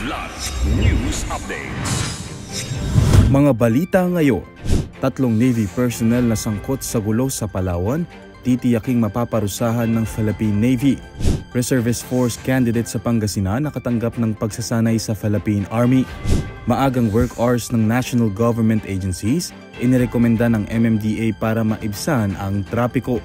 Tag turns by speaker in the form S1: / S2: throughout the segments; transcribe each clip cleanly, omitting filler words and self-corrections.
S1: Kidlat News Updates.
S2: Mga balita ngayon, 3 Navy personnel na sangkot sa gulo sa Palawan, titiyaking mapaparusahan ng Philippine Navy. Reservist Force candidate sa Pangasinan nakatanggap ng pagsasanay sa Philippine Army. Maagang work hours ng national government agencies, inirekomenda ng MMDA para maibsan ang trapiko.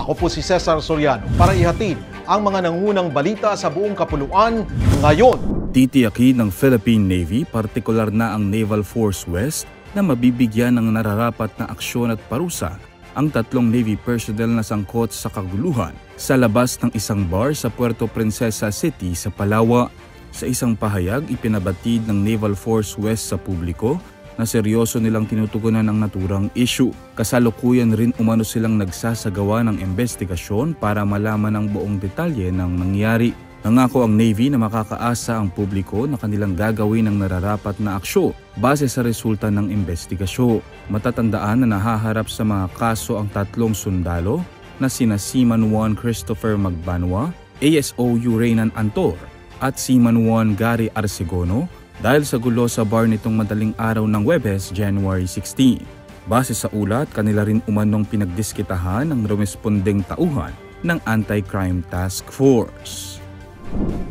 S3: Ako po si Cesar Soriano para ihatid ang mga nangunang balita sa buong kapuluan ngayon.
S2: Titiyakin ng Philippine Navy, partikular na ang Naval Force West, na mabibigyan ng nararapat na aksyon at parusa ang 3 Navy personnel na sangkot sa kaguluhan sa labas ng isang bar sa Puerto Princesa City sa Palawan. Sa isang pahayag, ipinabatid ng Naval Force West sa publiko na seryoso nilang tinutugunan ang naturang issue. Kasalukuyan rin umano silang nagsasagawa ng investigasyon para malaman ang buong detalye ng nangyari. Nangako ang Navy na makakaasa ang publiko na kanilang gagawin ang nararapat na aksyon base sa resulta ng investigasyon. Matatandaan na nahaharap sa mga kaso ang 3 sundalo na sina Seaman 1 Christopher Magbanwa, ASOU Reynan Antor at Seaman 1 Gary Arcegono dahil sa gulo sa bar nitong madaling araw ng Huwebes, January 16. Base sa ulat, kanila rin umanong pinagdiskitahan ng rumespondeng tauhan ng Anti-Crime Task Force.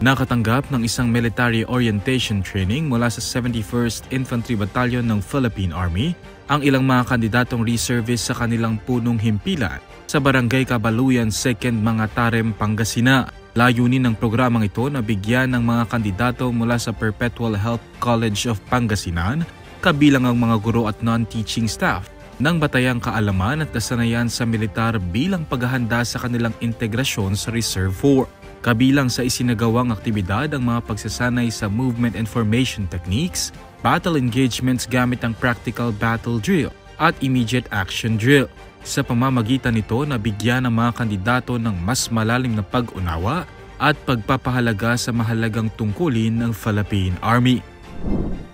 S2: Nakatanggap ng isang military orientation training mula sa 71st Infantry Battalion ng Philippine Army ang ilang mga kandidatong reservice sa kanilang punong himpilan sa Barangay Kabaluyan 2nd Mangatarem, Pangasinan. Layunin ng programang ito na bigyan ng mga kandidato mula sa Perpetual Health College of Pangasinan, kabilang ang mga guro at non-teaching staff, ng batayang kaalaman at kasanayan sa militar bilang paghahanda sa kanilang integrasyon sa Reserve Force. Kabilang sa isinagawang aktibidad ang mga pagsasanay sa movement information techniques, battle engagements gamit ang practical battle drill at immediate action drill. Sa pamamagitan nito, nabigyan ng mga kandidato ng mas malalim na pag-unawa at pagpapahalaga sa mahalagang tungkulin ng Philippine Army.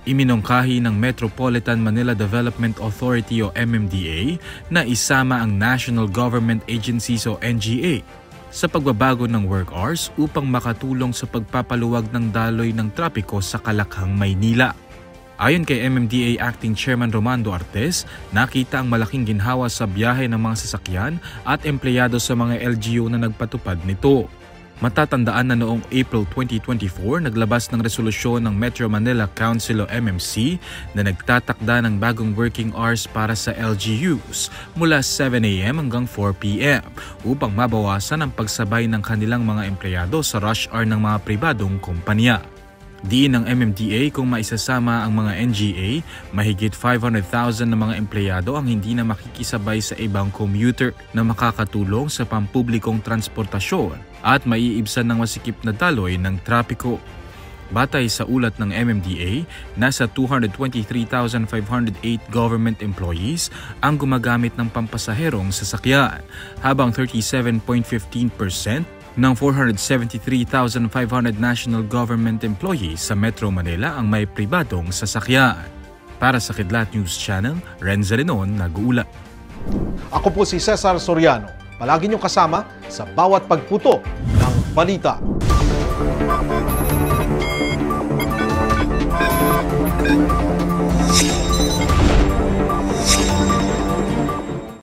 S2: Iminungkahi ng Metropolitan Manila Development Authority o MMDA na isama ang National Government Agencies o NGA sa pagbabago ng work hours upang makatulong sa pagpapaluwag ng daloy ng trapiko sa Kalakhang, Maynila. Ayon kay MMDA Acting Chairman Romando Artes, nakita ang malaking ginhawa sa biyahe ng mga sasakyan at empleyado sa mga LGU na nagpatupad nito. Matatandaan na noong April 2024, naglabas ng resolusyon ng Metro Manila Council o MMC na nagtatakda ng bagong working hours para sa LGUs mula 7 AM hanggang 4 PM upang mabawasan ang pagsabay ng kanilang mga empleyado sa rush hour ng mga pribadong kumpanya. Diin ng MMDA kung maisasama ang mga NGA, mahigit 500,000 na mga empleyado ang hindi na makikisabay sa ibang commuter na makakatulong sa pampublikong transportasyon at maiibsan ng masikip na daloy ng trapiko. Batay sa ulat ng MMDA, nasa 223,508 government employees ang gumagamit ng pampasaherong sasakyan, habang 37.15% ng 473,500 national government employees sa Metro Manila ang may pribadong sasakyan. Para sa Kidlat News Channel, Renza Renon nag-uulat.
S3: Ako po si Cesar Soriano. Palagi niyong kasama sa bawat pagputo ng balita.